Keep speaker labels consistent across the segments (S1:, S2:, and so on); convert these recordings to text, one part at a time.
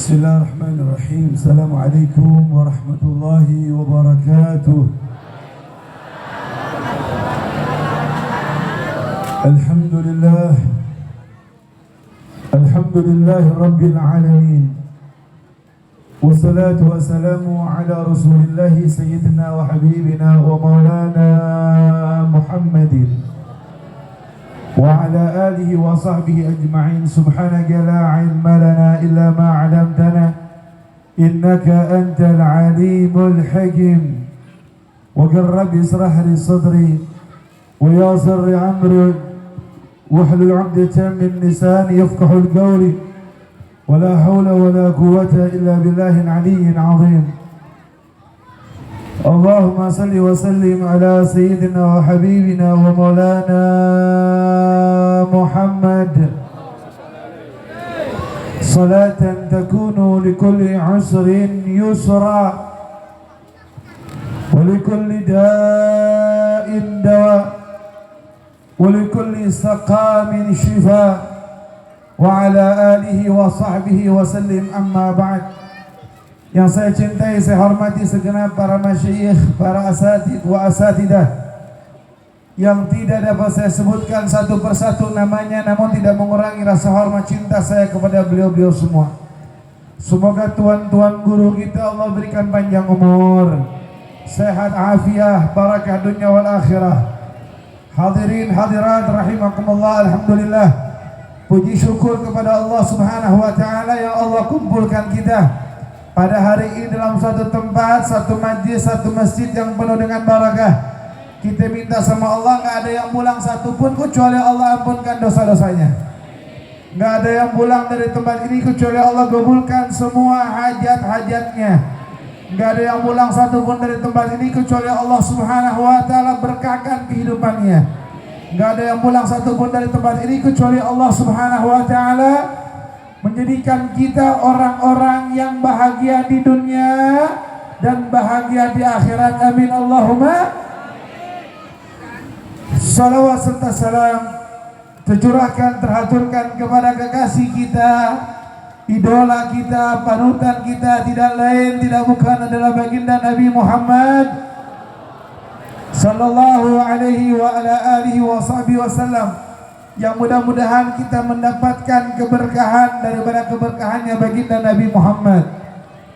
S1: Bismillahirrahmanirrahim. Assalamualaikum warahmatullahi wabarakatuh. Alhamdulillah. Alhamdulillah Rabbil Alamin. Wassalatu wassalamu ala Rasulillah Sayyidina wa Habibina wa Maulana Muhammadin wa ala alihi wa sahbihi ajma'in. Subhanaka la ilma lana illa ma 'allamtana innaka antal alimul hakim. Wa rabbi israh li sadri wa yassir li amri wahlul 'uqdatam min lisani yafqahul qawli. Wa la hawla wa la quwwata illa billahil 'aliyyil 'azim. Allahumma salli wa sallim ala sayyidina wa habibina wa maulana Muhammad salatan takunu likulli usrin yusra wa likulli da'in dawa wa likulli saqamin shifa wa ala alihi wa sahbihi wa sallim. Amma ba'd. Yang saya cintai, saya hormati segenap para masyayikh, para asatid wa asatidah yang tidak dapat saya sebutkan satu persatu namanya, namun tidak mengurangi rasa hormat cinta saya kepada beliau-beliau semua. Semoga tuan-tuan guru kita Allah berikan panjang umur, sehat afiah, barakah dunia wal akhirah. Hadirin hadirat rahimakumullah. Alhamdulillah, puji syukur kepada Allah Subhanahu wa taala yang Allah kumpulkan kita pada hari ini dalam satu tempat, satu majlis, satu masjid yang penuh dengan barakah. Kita minta sama Allah, nggak ada yang pulang satupun kecuali Allah ampunkan dosa-dosanya. Nggak ada yang pulang dari tempat ini kecuali Allah kabulkan semua hajat-hajatnya. Nggak ada yang pulang satupun dari tempat ini kecuali Allah Subhanahu wa taala berkahkan kehidupannya. Nggak ada yang pulang satupun dari tempat ini kecuali Allah Subhanahu wa taala menjadikan kita orang-orang yang bahagia di dunia dan bahagia di akhirat. Amin Allahumma. Salawat serta salam tercurahkan, terhaturkan kepada kekasih kita, idola kita, panutan kita, tidak lain tidak bukan adalah baginda Nabi Muhammad sallallahu alaihi wa ala alihi wa sahbihi wasallam, yang mudah-mudahan kita mendapatkan keberkahan daripada keberkahannya baginda Nabi Muhammad.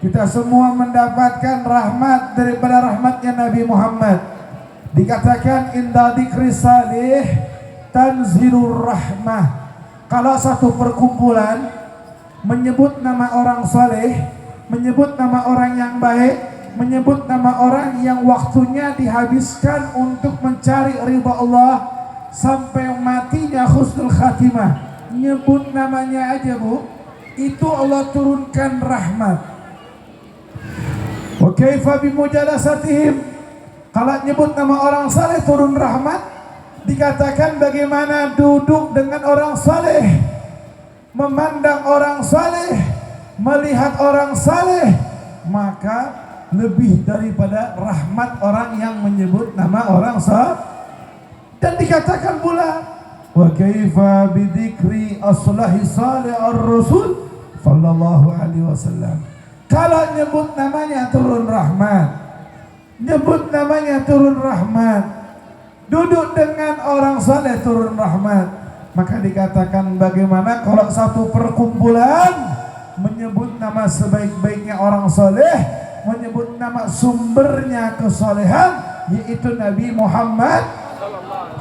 S1: Kita semua mendapatkan rahmat daripada rahmatnya Nabi Muhammad. Dikatakan inda dzikri salih tanzilur rahmah. Kalau satu perkumpulan menyebut nama orang saleh, menyebut nama orang yang baik, menyebut nama orang yang waktunya dihabiskan untuk mencari ridha Allah sampai matinya husnul khatimah, nyebut namanya aja Bu, itu Allah turunkan rahmat. Wa kaifa bimujalasatihim, kalau nyebut nama orang saleh turun rahmat. Dikatakan bagaimana duduk dengan orang saleh, memandang orang saleh, melihat orang saleh, maka lebih daripada rahmat orang yang menyebut nama orang saleh. Dan dikatakan pula wa kaifa bidzikri aslahi salih ar-rasul sallallahu alaihi wasallam, kalau nyebut namanya turun rahmat. Nyebut namanya turun rahmat, duduk dengan orang saleh turun rahmat. Maka dikatakan bagaimana kalau satu perkumpulan menyebut nama sebaik-baiknya orang saleh, menyebut nama sumbernya kesalehan, yaitu Nabi Muhammad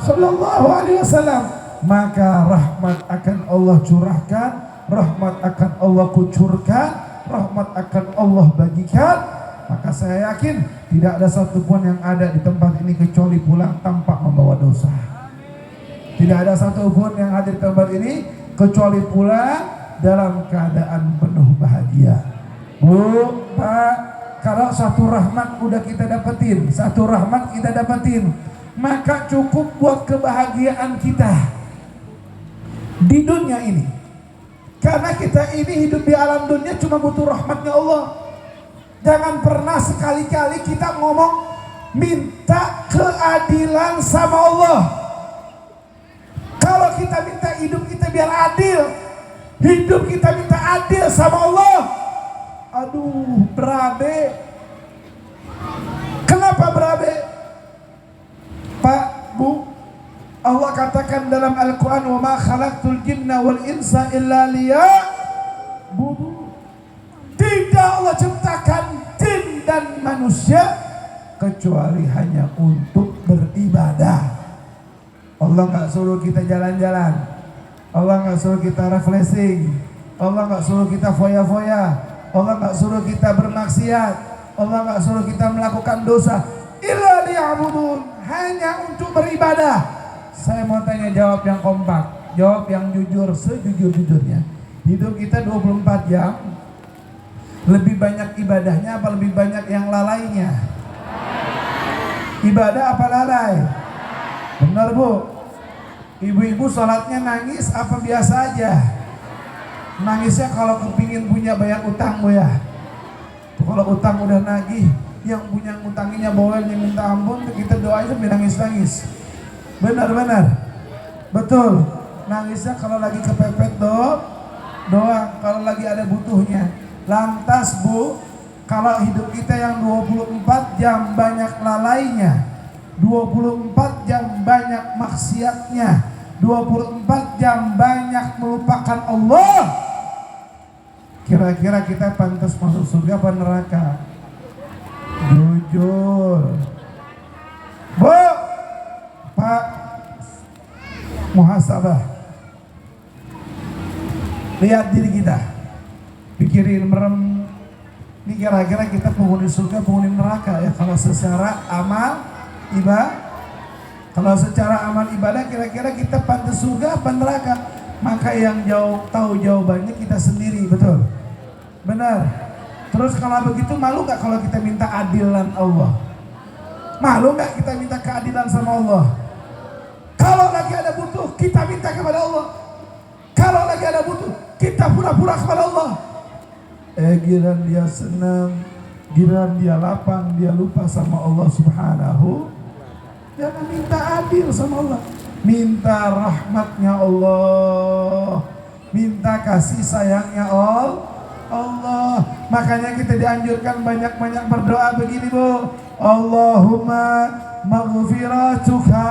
S1: sallallahu alaihi wasallam, maka rahmat akan Allah curahkan, rahmat akan Allah kucurkan, rahmat akan Allah bagikan. Maka saya yakin tidak ada satupun yang ada di tempat ini kecuali pulang tanpa membawa dosa. Tidak ada satupun yang hadir di tempat ini kecuali pulang dalam keadaan penuh bahagia. Bu, Pak, kalau satu rahmat udah kita dapetin, satu rahmat kita dapetin, maka cukup buat kebahagiaan kita di dunia ini. Karena kita ini hidup di alam dunia cuma butuh rahmatnya Allah. Jangan pernah sekali-kali kita ngomong minta keadilan sama Allah. Kalau kita minta hidup kita biar adil, hidup kita minta adil sama Allah, Aduh, berabe. Kenapa berabe? Pak, Bu, Allah katakan dalam Al-Quran, wa ma khalaqtul jinna wal insa illa liya'budun. Tidak Allah ciptakan jin dan manusia kecuali hanya untuk beribadah. Allah nggak suruh kita jalan-jalan, Allah nggak suruh kita refreshing, Allah nggak suruh kita foya-foya, Allah nggak suruh kita bermaksiat, Allah nggak suruh kita melakukan dosa. Illa liya'budun, hanya untuk beribadah. Saya mau tanya, jawab yang kompak, jawab yang jujur, sejujur-jujurnya. Hidup kita 24 jam, lebih banyak ibadahnya apa lebih banyak yang lalainya? Ibadah apa lalai? Benar Bu? Ibu-ibu sholatnya nangis apa biasa aja? Nangisnya kalau kepingin punya bayar utang Bu ya. Kalau utang udah nagih, yang punya ngutanginya bawel yang minta ampun, kita doain sambil nangis-nangis. Benar-benar? Betul. Nangisnya kalau lagi kepepet doang, kalau lagi ada butuhnya. Lantas Bu, kalau hidup kita yang 24 jam banyak lalainya, 24 jam banyak maksiatnya, 24 jam banyak melupakan Allah, kira-kira kita pantas masuk surga apa neraka? Jujur Bu, Pak, muhasabah, lihat diri kita, pikirin merem, ini kira-kira kita penghuni surga, penghuni neraka ya? Kalau secara amal ibadah, kalau secara amal ibadah kira-kira kita pantas surga apa neraka? Maka yang tahu jawabannya kita sendiri, betul? Benar. Terus kalau begitu malu gak kalau kita minta adilan Allah? Malu gak kita minta keadilan sama Allah? Kalau lagi ada butuh kita minta kepada Allah. Kalau lagi ada butuh kita pura-pura kepada Allah. Giliran dia senang, giliran dia lapang, dia lupa sama Allah Subhanahu. Jangan minta adil sama Allah, minta rahmatnya Allah, minta kasih sayangnya Allah. Makanya kita dianjurkan banyak-banyak berdoa begini Bu, Allahumma maghfiratuka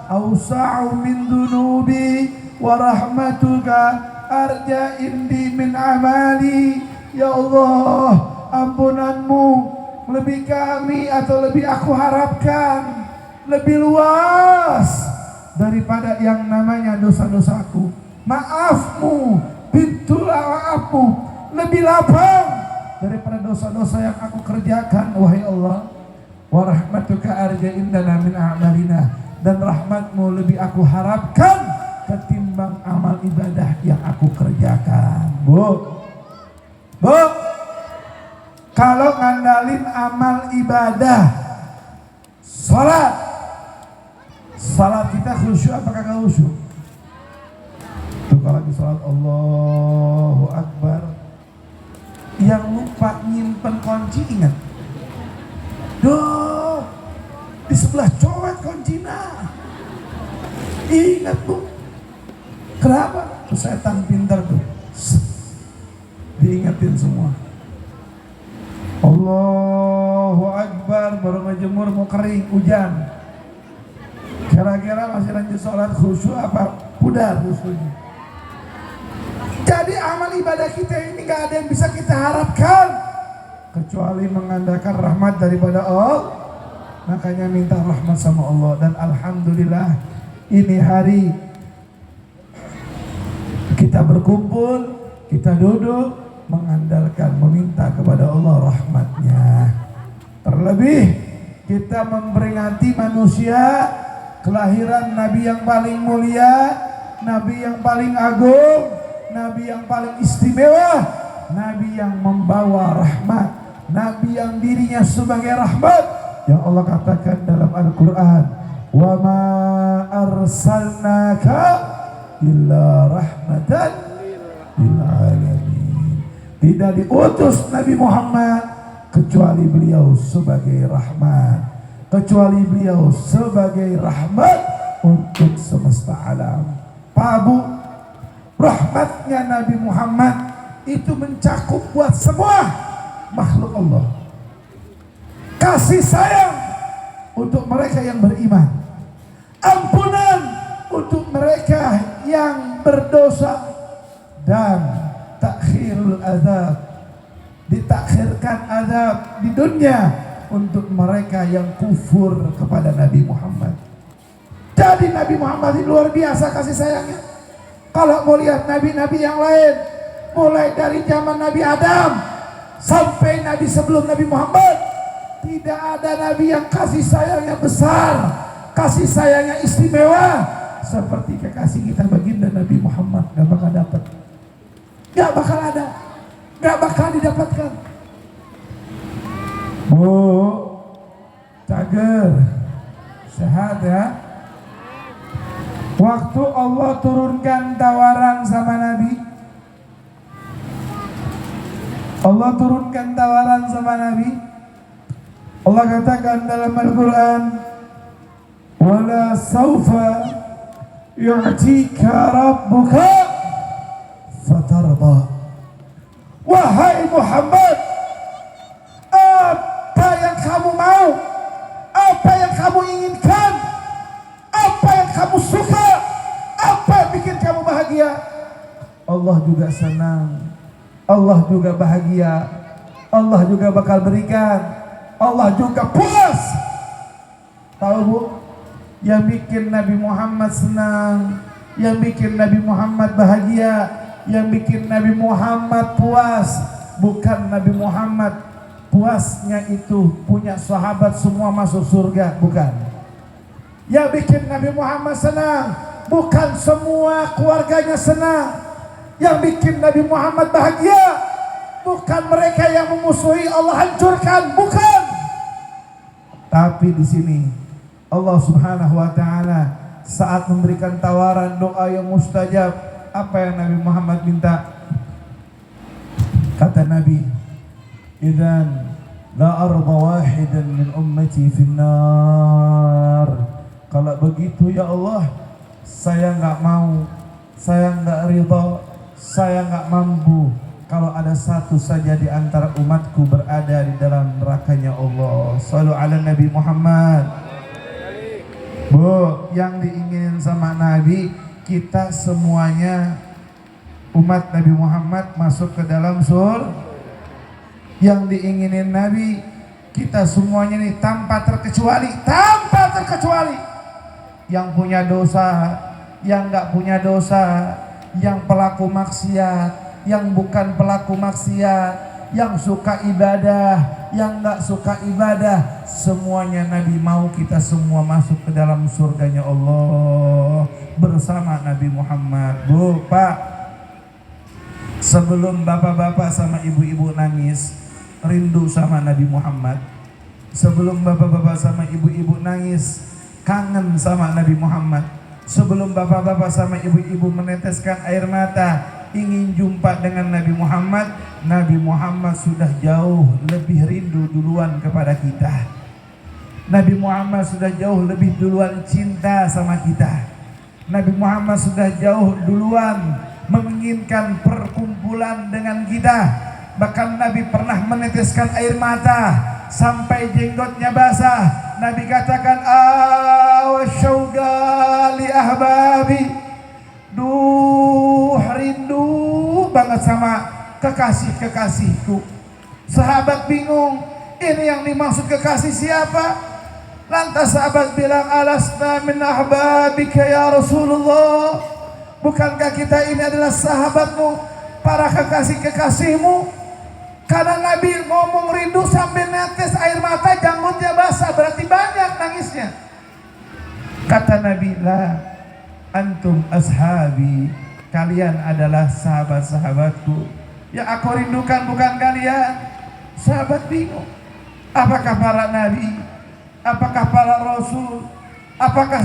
S1: awsa'u min dunubi wa rahmatuka arja indi min amali. Ya Allah, ampunanmu lebih kami atau lebih aku harapkan lebih luas daripada yang namanya dosa-dosaku. Maafmu, pintu maafmu lebih lapang daripada dosa-dosa yang aku kerjakan, wahai Allah. Wa rahmatuka arja indana min a'malina, dan rahmatmu lebih aku harapkan ketimbang amal ibadah yang aku kerjakan. Bu, kalau ngandalin amal ibadah, salat kita khusyuk apa kagak khusyuk? Tuh kalau lagi salat Allahu Akbar, yang lupa nyimpen kunci ingat. Duh, di sebelah cowet kuncinya. Ingat Bu. Kenapa? Tuh setan pintar tuh. Diingatin semua. Allahu Akbar, baru ngejemur mau kering, hujan. Kira-kira masih lanjut sholat khusyuk apa pudar khusyuknya? Jadi amal ibadah kita ini gak ada yang bisa kita harapkan kecuali mengandalkan rahmat daripada Allah. Makanya minta rahmat sama Allah. Dan alhamdulillah ini hari kita berkumpul, kita duduk mengandalkan, meminta kepada Allah rahmatnya. Terlebih kita memperingati manusia kelahiran Nabi yang paling mulia, Nabi yang paling agung, Nabi yang paling istimewa, Nabi yang membawa rahmat, Nabi yang dirinya sebagai rahmat, yang Allah katakan dalam Al-Quran, wa ma arsalnaka illa rahmatan lil alamin. Tidak diutus Nabi Muhammad kecuali beliau sebagai rahmat, kecuali beliau sebagai rahmat untuk semesta alam. Pak Bu, rahmatnya Nabi Muhammad itu mencakup buat semua. makhluk Allah. Kasih sayang untuk mereka yang beriman. Ampunan untuk mereka yang berdosa. Dan takhirul azab, ditakhirkan azab di dunia untuk mereka yang kufur kepada Nabi Muhammad. Jadi Nabi Muhammad ini luar biasa kasih sayangnya. Kalau mau lihat nabi-nabi yang lain, mulai dari zaman Nabi Adam sampai Nabi sebelum Nabi Muhammad, tidak ada nabi yang kasih sayangnya besar, kasih sayangnya istimewa seperti kekasih kita baginda Nabi Muhammad. Gak bakal dapat, gak bakal ada, gak bakal didapatkan. Bu, cager, sehat ya. Waktu Allah turunkan tawaran sama Nabi, Allah turunkan tawaran sama Nabi, Allah katakan dalam Al-Quran, wala sawfa yu'tika rabbuka fatarda. Wahai Muhammad, apa yang kamu mau, apa yang kamu inginkan, apa yang kamu suka, apa yang bikin kamu bahagia, Allah juga senang, Allah juga bahagia, Allah juga bakal berikan, Allah juga puas. Tahu bu, yang bikin Nabi Muhammad senang, yang bikin Nabi Muhammad bahagia, yang bikin Nabi Muhammad puas, bukan Nabi Muhammad puasnya itu punya sahabat semua masuk surga, bukan. Yang bikin Nabi Muhammad senang bukan semua keluarganya senang. Yang bikin Nabi Muhammad bahagia bukan mereka yang memusuhi Allah hancurkan, bukan. Tapi di sini Allah Subhanahu wa taala saat memberikan tawaran doa yang mustajab, apa yang Nabi Muhammad minta? Kata Nabi, "Idzan la arda wahidan min ummati finnar." Kalau begitu ya Allah, saya nggak mau, saya nggak ridha, saya nggak mampu kalau ada satu saja di antara umatku berada di dalam nerakanya Allah. Shallu ala Nabi Muhammad. Bu, yang diinginin sama Nabi, kita semuanya umat Nabi Muhammad masuk ke dalam surga. Yang diinginin Nabi, kita semuanya nih tanpa terkecuali, tanpa terkecuali. Yang punya dosa, yang nggak punya dosa, yang pelaku maksiat, yang bukan pelaku maksiat, yang suka ibadah, yang nggak suka ibadah, semuanya Nabi mau kita semua masuk ke dalam surganya Allah bersama Nabi Muhammad. Bu, Pak, sebelum bapak-bapak sama ibu-ibu nangis rindu sama Nabi Muhammad, sebelum bapak-bapak sama ibu-ibu nangis kangen sama Nabi Muhammad, sebelum bapak-bapak sama ibu-ibu meneteskan air mata ingin jumpa dengan Nabi Muhammad, Nabi Muhammad sudah jauh lebih rindu duluan kepada kita. Nabi Muhammad sudah jauh lebih duluan cinta sama kita. Nabi Muhammad sudah jauh duluan menginginkan perkumpulan dengan kita. Bahkan Nabi pernah meneteskan air mata sampai jenggotnya basah. Nabi katakan, awasyauqa li ahbabi, duh rindu banget sama kekasih-kekasihku. Sahabat bingung, ini yang dimaksud kekasih siapa? Lantas sahabat bilang, alasna min ahbabika ya Rasulullah, bukankah kita ini adalah sahabatmu, para kekasih-kekasihmu? Karena Nabi ngomong rindu sambil netes air mata, janggutnya basah, berarti banyak nangisnya. Kata Nabi, la antum ashabi, kalian adalah sahabat-sahabatku. Ya aku rindukan bukan kalian. Sahabat bingung, apakah para nabi, apakah para rasul, apakah